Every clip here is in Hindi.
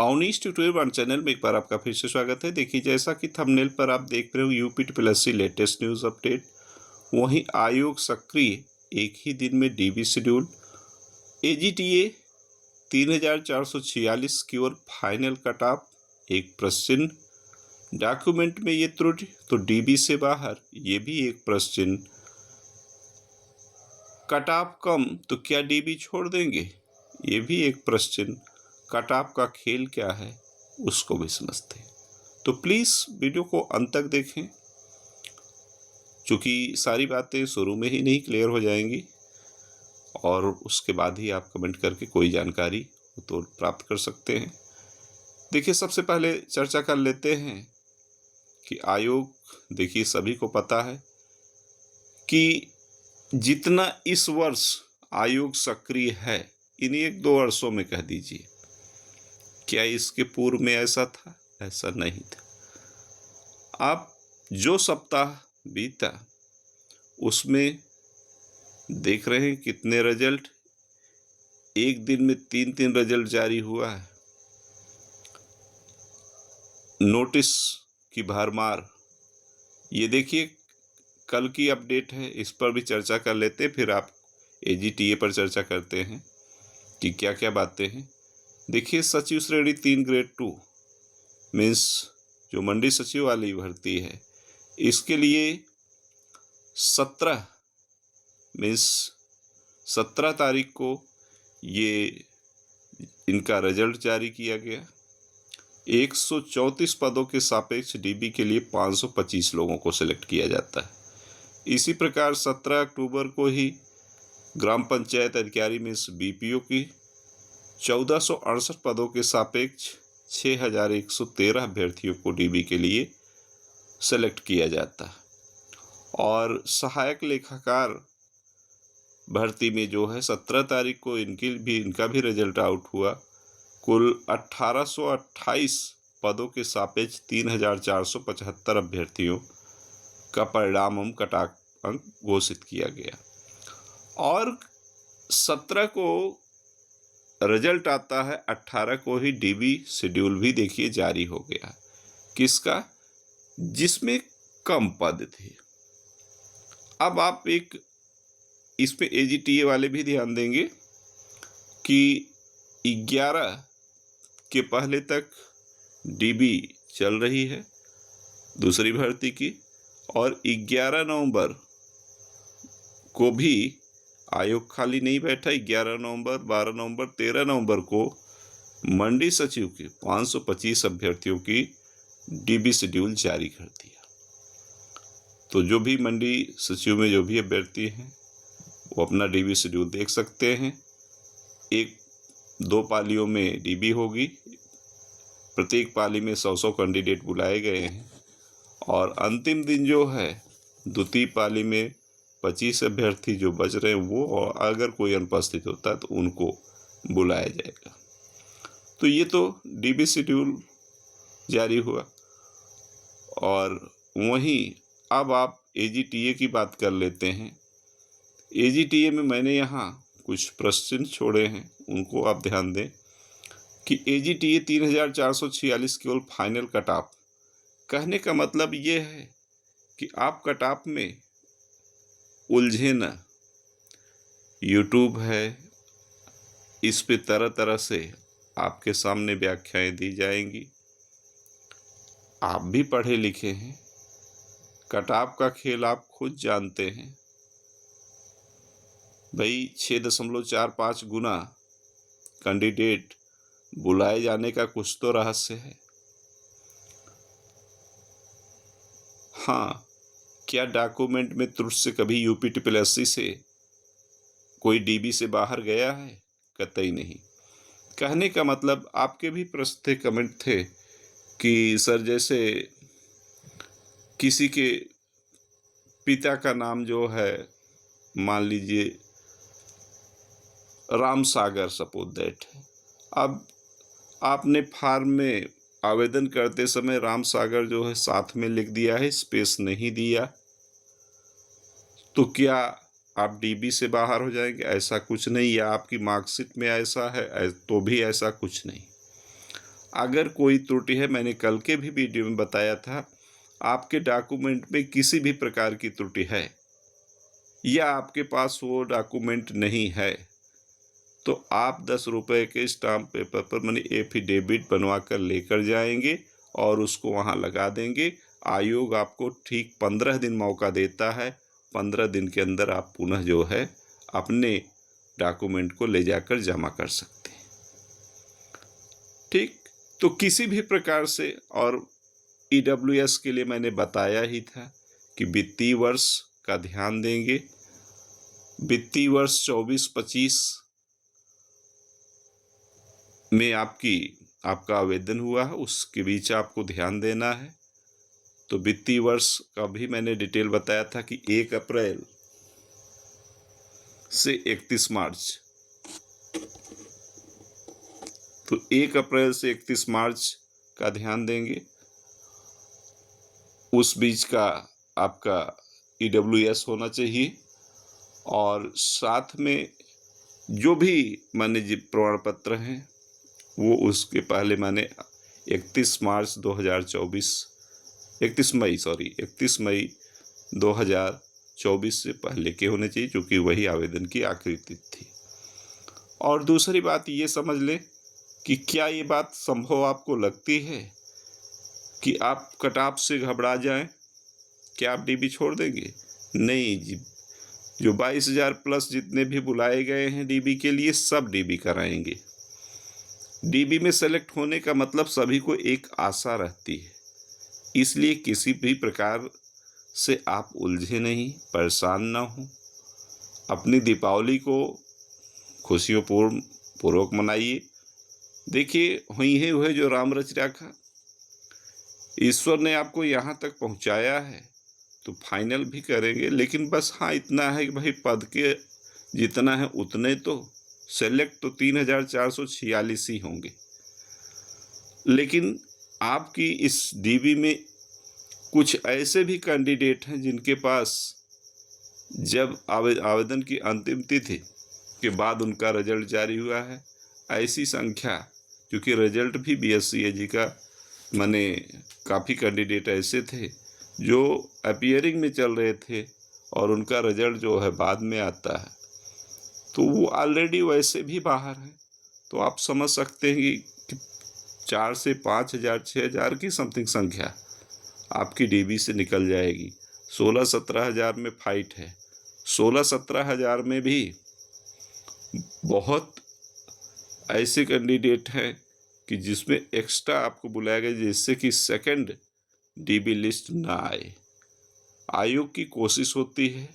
अवनीश ट्यूटोरियल वन चैनल में एक बार आपका फिर से स्वागत है। देखिए, जैसा कि थंबनेल पर आप देख रहे हो, यूपीटीपीएससी लेटेस्ट न्यूज़ अपडेट। वहीं आयोग सक्रिय, एक ही दिन में डीबी शेड्यूल। एजीटीए 3446 की ओर फाइनल कट ऑफ। एक प्रश्न, डॉक्यूमेंट में ये त्रुटि तो डीबी से बाहर, ये भी एक प्रश्न। कट ऑफ कम तो क्या डीबी छोड़ देंगे, ये भी एक प्रश्न। कट ऑफ का खेल क्या है, उसको भी समझते हैं। तो प्लीज़ वीडियो को अंत तक देखें, क्योंकि सारी बातें शुरू में ही नहीं क्लियर हो जाएंगी और उसके बाद ही आप कमेंट करके कोई जानकारी तो प्राप्त कर सकते हैं। देखिए, सबसे पहले चर्चा कर लेते हैं कि आयोग, देखिए सभी को पता है कि जितना इस वर्ष आयोग सक्रिय है, इन्हीं 1-2 वर्षों में कह दीजिए, क्या इसके पूर्व में ऐसा था? ऐसा नहीं था। आप जो सप्ताह बीता उसमें देख रहे हैं कितने रिजल्ट, एक दिन में 3-3 रिजल्ट जारी हुआ है। नोटिस की भरमार। ये देखिए, कल की अपडेट है, इस पर भी चर्चा कर लेते, फिर आप एजीटीए पर चर्चा करते हैं कि क्या क्या बातें हैं। देखिए, सचिव श्रेणी 3 ग्रेड 2 मीन्स जो मंडी सचिव वाली भर्ती है, इसके लिए 17 तारीख को ये इनका रिजल्ट जारी किया गया। 134 पदों के सापेक्ष डीबी के लिए 525 लोगों को सिलेक्ट किया जाता है। इसी प्रकार 17 अक्टूबर को ही ग्राम पंचायत अधिकारी मीन्स बीपीओ की 1468 पदों के सापेक्ष 6113 अभ्यर्थियों को डीबी के लिए सेलेक्ट किया जाता है। और सहायक लेखाकार भर्ती में जो है 17 तारीख को इनका भी रिजल्ट आउट हुआ। कुल 1828 पदों के सापेक्ष 3475 अभ्यर्थियों का परिणाम कटाक अंक घोषित किया गया। और 17 को रिजल्ट आता है, 18 को ही डीबी शेड्यूल भी देखिए जारी हो गया। किसका? जिसमें कम पद थे। अब आप एक इसमें एजीटीए वाले भी ध्यान देंगे कि 11 के पहले तक डीबी चल रही है दूसरी भर्ती की, और 11 नवंबर को भी आयोग खाली नहीं बैठा। 11 नवंबर, 12 नवंबर, 13 नवंबर को मंडी सचिव के 525 अभ्यर्थियों की डीबी शेड्यूल जारी कर दिया। तो जो भी मंडी सचिव में जो भी अभ्यर्थी हैं, वो अपना डीबी शेड्यूल देख सकते हैं। 1-2 पालियों में डीबी होगी, प्रत्येक पाली में 100 कैंडिडेट बुलाए गए हैं, और अंतिम दिन जो है द्वितीय पाली में 25 अभ्यर्थी जो बच रहे हैं वो, और अगर कोई अनुपस्थित होता है तो उनको बुलाया जाएगा। तो ये तो डीबी शेड्यूल जारी हुआ। और वहीं अब आप एजीटीए की बात कर लेते हैं। एजीटीए में मैंने यहाँ कुछ प्रश्न छोड़े हैं, उनको आप ध्यान दें कि एजीटीए 3446 केवल फाइनल कट ऑफ। कहने का मतलब ये है कि आप कट ऑफ में उलझे न। यूट्यूब है, इस पे तरह तरह से आपके सामने व्याख्याएं दी जाएंगी। आप भी पढ़े लिखे हैं, कट ऑफ का खेल आप खुद जानते हैं भाई। 6.45 गुना कैंडिडेट बुलाए जाने का कुछ तो रहस्य है। हाँ, क्या डॉक्यूमेंट में त्रुटि से कभी यूपीटीपीएससी से कोई डीबी से बाहर गया है? कतई नहीं। कहने का मतलब, आपके भी प्रश्न थे, कमेंट थे कि सर जैसे किसी के पिता का नाम जो है, मान लीजिए राम सागर, सपोज दैट, अब आपने फॉर्म में आवेदन करते समय राम सागर जो है साथ में लिख दिया है, स्पेस नहीं दिया, तो क्या आप डीबी से बाहर हो जाएंगे? ऐसा कुछ नहीं। या आपकी मार्कशीट में ऐसा है तो भी ऐसा कुछ नहीं। अगर कोई त्रुटि है, मैंने कल के भी वीडियो में बताया था, आपके डॉक्यूमेंट में किसी भी प्रकार की त्रुटि है या आपके पास वो डॉक्यूमेंट नहीं है, तो आप 10 रुपये के स्टाम्प पेपर पर माने एफिडेविट बनवा कर लेकर जाएंगे और उसको वहाँ लगा देंगे। आयोग आपको ठीक 15 दिन मौका देता है। 15 दिन के अंदर आप पुनः जो है अपने डॉक्यूमेंट को ले जाकर जमा कर सकते हैं। ठीक, तो किसी भी प्रकार से, और EWS के लिए मैंने बताया ही था कि वित्तीय वर्ष का ध्यान देंगे। वित्तीय वर्ष 24-25 में आपका आवेदन हुआ है, उसके बीच आपको ध्यान देना है। तो वित्तीय वर्ष का भी मैंने डिटेल बताया था कि 1 अप्रैल से 31 मार्च, तो 1 अप्रैल से 31 मार्च का ध्यान देंगे। उस बीच का आपका EWS होना चाहिए, और साथ में जो भी माने प्रमाण पत्र हैं वो उसके पहले माने 31 मई 2024 से पहले के होने चाहिए, क्योंकि वही आवेदन की आखिरी तिथि थी। और दूसरी बात ये समझ लें कि क्या ये बात संभव आपको लगती है कि आप कट ऑफ से घबरा जाएं? क्या आप DB छोड़ देंगे? नहीं जी, जो 22,000 प्लस जितने भी बुलाए गए हैं DB के लिए, सब DB कराएंगे। DB में सेलेक्ट होने का मतलब सभी को एक आशा रहती है, इसलिए किसी भी प्रकार से आप उलझे नहीं, परेशान ना हो। अपनी दीपावली को खुशियों पूर्वक मनाइए। देखिए, हुए जो राम रच राखा, ईश्वर ने आपको यहाँ तक पहुँचाया है तो फाइनल भी करेंगे। लेकिन बस हाँ, इतना है कि भाई पद के जितना है उतने तो सेलेक्ट तो 3,446 ही होंगे। लेकिन आपकी इस DB में कुछ ऐसे भी कैंडिडेट हैं जिनके पास जब आवेदन की अंतिम तिथि के बाद उनका रिजल्ट जारी हुआ है, ऐसी संख्या, क्योंकि रिजल्ट भी BSc का माने काफ़ी कैंडिडेट ऐसे थे जो अपीयरिंग में चल रहे थे और उनका रिजल्ट जो है बाद में आता है, तो वो ऑलरेडी वैसे भी बाहर है। तो आप समझ सकते हैं कि 4 से 5,000 6,000 की समथिंग संख्या आपकी DB से निकल जाएगी। 16-17 हज़ार में फाइट है। 16-17 हज़ार में भी बहुत ऐसे कैंडिडेट हैं कि जिसमें एक्स्ट्रा आपको बुलाया गया, जिससे कि सेकंड DB लिस्ट ना आए। आयोग की कोशिश होती है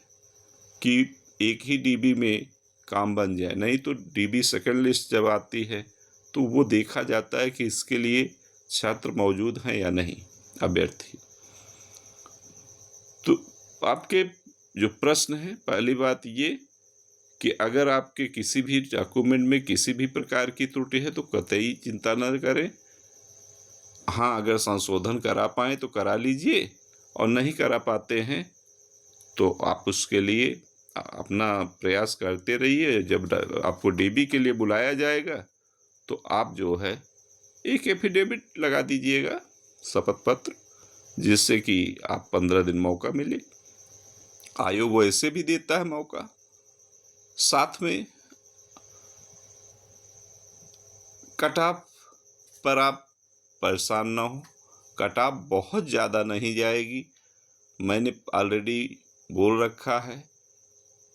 कि एक ही DB में काम बन जाए, नहीं तो DB सेकंड लिस्ट जब आती है तो वो देखा जाता है कि इसके लिए छात्र मौजूद हैं या नहीं, अभ्यर्थी। तो आपके जो प्रश्न है, पहली बात ये कि अगर आपके किसी भी डॉक्यूमेंट में किसी भी प्रकार की त्रुटि है तो कतई चिंता न करें। हाँ, अगर संशोधन करा पाएँ तो करा लीजिए, और नहीं करा पाते हैं तो आप उसके लिए अपना प्रयास करते रहिए। जब आपको DB के लिए बुलाया जाएगा तो आप जो है एक एफिडेविट लगा दीजिएगा, शपथ पत्र, जिससे कि आप 15 दिन मौका मिले। आयोग वैसे भी देता है मौका। साथ में कट ऑफ पर आप परेशान ना हो। कट ऑफ बहुत ज़्यादा नहीं जाएगी। मैंने ऑलरेडी बोल रखा है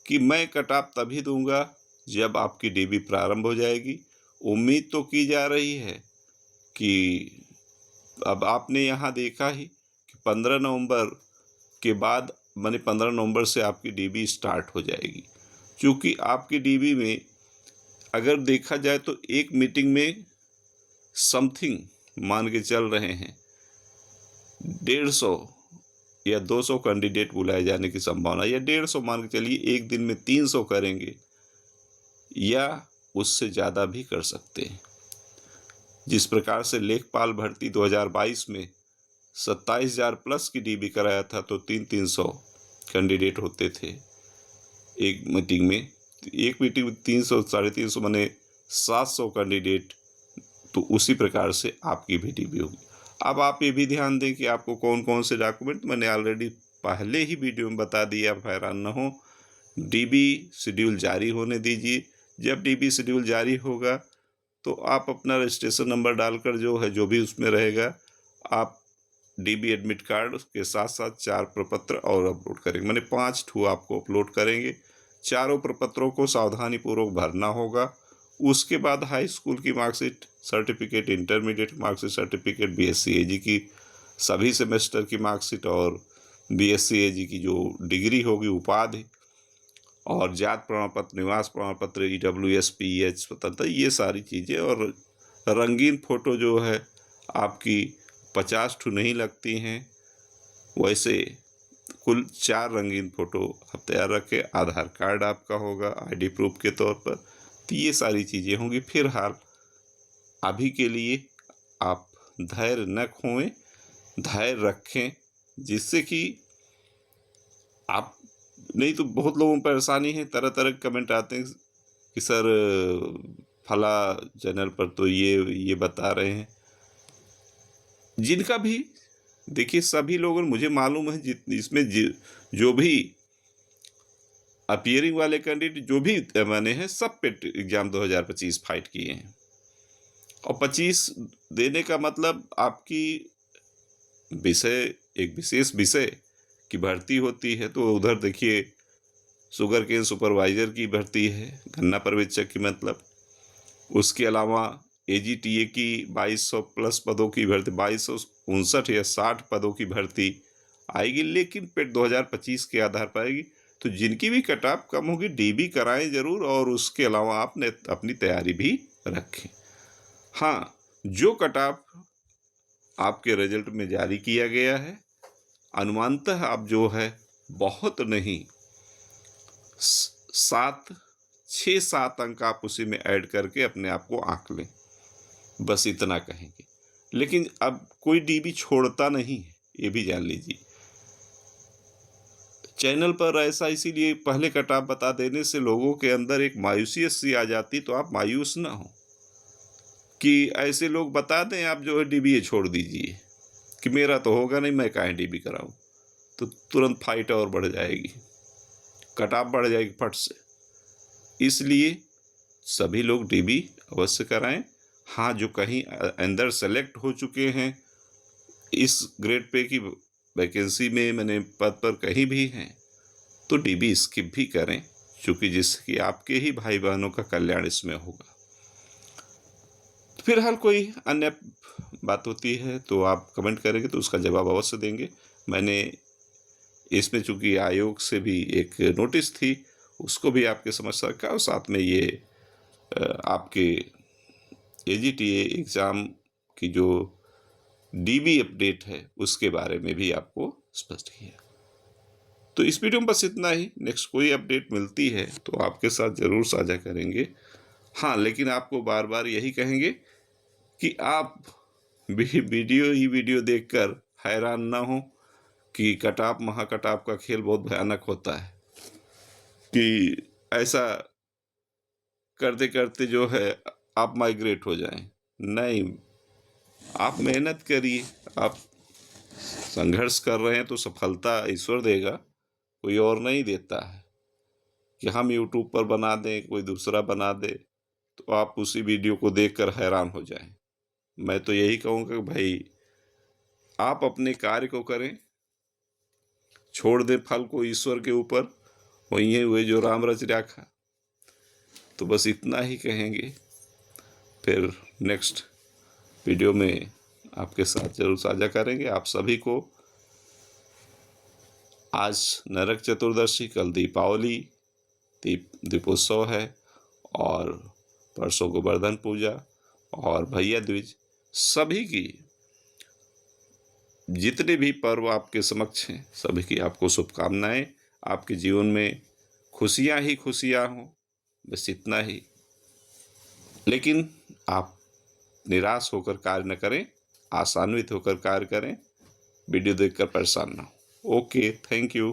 कि मैं कट ऑफ तभी दूंगा जब आपकी DB प्रारंभ हो जाएगी। उम्मीद तो की जा रही है कि अब आपने यहाँ देखा ही कि 15 नवंबर के बाद माने 15 नवंबर से आपकी DB स्टार्ट हो जाएगी। क्योंकि आपकी DB में अगर देखा जाए तो एक मीटिंग में समथिंग मान के चल रहे हैं 150 या 200 कैंडिडेट बुलाए जाने की संभावना, या 150 मान के चलिए, एक दिन में 300 करेंगे या उससे ज़्यादा भी कर सकते हैं। जिस प्रकार से लेखपाल भर्ती 2022 में 27,000 प्लस की DB कराया था तो 300 कैंडिडेट होते थे एक मीटिंग में। एक मीटिंग में 300 350 माने 700 कैंडिडेट तो उसी प्रकार से आपकी भी डीबी होगी। अब आप ये भी ध्यान दें कि आपको कौन कौन से डॉक्यूमेंट, मैंने ऑलरेडी पहले ही वीडियो में बता दिया, आप हैरान न हो। डीबी शेड्यूल जारी होने दीजिए। जब डीबी शेड्यूल जारी होगा तो आप अपना रजिस्ट्रेशन नंबर डालकर जो है, जो भी उसमें रहेगा, आप डीबी एडमिट कार्ड के साथ साथ 4 प्रपत्र और अपलोड करेंगे। मैंने 5 ठू आपको अपलोड करेंगे। चारों प्रपत्रों को सावधानीपूर्वक भरना होगा। उसके बाद हाई स्कूल की marksheet, certificate, intermediate marksheet, certificate, BSc AG की सभी सेमेस्टर की मार्कशीट और बीएससी एजी की जो डिग्री होगी, उपाधि, और जात प्रमाण पत्र, निवास प्रमाण पत्र, EWS, PH स्वतंत्र, ये सारी चीज़ें। और रंगीन फ़ोटो जो है आपकी 50 ठू नहीं लगती हैं, वैसे कुल 4 रंगीन फ़ोटो आप तैयार रखें। आधार कार्ड आपका होगा आईडी प्रूफ के तौर पर। तो ये सारी चीज़ें होंगी। फिलहाल अभी के लिए आप धैर्य न खोएं, धैर्य रखें, जिससे कि आप, नहीं तो बहुत लोगों को परेशानी है, तरह तरह के कमेंट आते हैं कि सर फला चैनल पर तो ये बता रहे हैं। जिनका भी देखिए, सभी लोगों, मुझे मालूम है इसमें जो भी अपीयरिंग वाले कैंडिडेट जो भी मैंने हैं, सब पेट एग्जाम 2025 फाइट किए हैं। और 25 देने का मतलब आपकी विषय, एक विशेष विषय की भर्ती होती है। तो उधर देखिए, शुगर केन सुपरवाइजर की भर्ती है, गन्ना पर्यवेक्षक की मतलब। उसके अलावा AGTA की 2200 प्लस पदों की भर्ती, 2259 या 60 पदों की भर्ती आएगी, लेकिन पेट 2025 के आधार पर आएगी। तो जिनकी भी कट ऑफ कम होगी, डीबी कराएं ज़रूर, और उसके अलावा आपने अपनी तैयारी भी रखें। हाँ, जो कट ऑफ आपके रिजल्ट में जारी किया गया है, अनुमानतः आप जो है बहुत नहीं, 6-7 अंक आप उसी में ऐड करके अपने आप को आंक लें, बस इतना कहेंगे। लेकिन अब कोई डीबी छोड़ता नहीं है, ये भी जान लीजिए। चैनल पर ऐसा इसीलिए पहले कट ऑफ बता देने से लोगों के अंदर एक मायूसियत सी आ जाती, तो आप मायूस ना हो कि ऐसे लोग बता दें आप जो है डीबी छोड़ दीजिए, कि मेरा तो होगा नहीं, मैं काहे डीबी कराऊं। तो तुरंत फाइट और बढ़ जाएगी, कट ऑफ बढ़ जाएगी फट से। इसलिए सभी लोग डीबी अवश्य कराएं। हाँ, जो कहीं अंदर सेलेक्ट हो चुके हैं इस ग्रेड पे की वैकेंसी में, मैंने पद पर कहीं भी हैं, तो डीबी स्किप भी करें, क्योंकि जिसकी आपके ही भाई बहनों का कल्याण इसमें होगा। फिलहाल कोई अन्य बात होती है तो आप कमेंट करेंगे तो उसका जवाब अवश्य देंगे। मैंने इसमें चूँकि आयोग से भी एक नोटिस थी, उसको भी आपके समझ रखा, और साथ में ये आपके AGTA एग्ज़ाम की जो डीबी अपडेट है उसके बारे में भी आपको स्पष्ट किया। तो इस वीडियो में बस इतना ही। नेक्स्ट कोई अपडेट मिलती है तो आपके साथ ज़रूर साझा करेंगे। हाँ, लेकिन आपको बार बार यही कहेंगे कि आप वीडियो देखकर हैरान ना हो कि कट ऑफ, महा कट ऑफ का खेल बहुत भयानक होता है, कि ऐसा करते करते जो है आप माइग्रेट हो जाएं। नहीं, आप मेहनत करिए, आप संघर्ष कर रहे हैं तो सफलता ईश्वर देगा, कोई और नहीं देता है। कि हम यूट्यूब पर बना दें, कोई दूसरा बना दे, तो आप उसी वीडियो को देखकर हैरान हो जाएं। मैं तो यही कहूँगा कि भाई आप अपने कार्य को करें, छोड़ दें फल को ईश्वर के ऊपर, वही हुए जो राम रच राखा। तो बस इतना ही कहेंगे। फिर नेक्स्ट वीडियो में आपके साथ जरूर साझा करेंगे। आप सभी को आज नरक चतुर्दशी, कल दीपावली, दीपोत्सव है, और परसों गोवर्धन पूजा और भैया दूज। सभी की, जितने भी पर्व आपके समक्ष हैं, सभी की आपको शुभकामनाएं। आपके जीवन में खुशियां ही खुशियां हों, बस इतना ही। लेकिन आप निराश होकर कार्य न करें, आशान्वित होकर कार्य करें, वीडियो देखकर परेशान ना हो। Okay, thank you.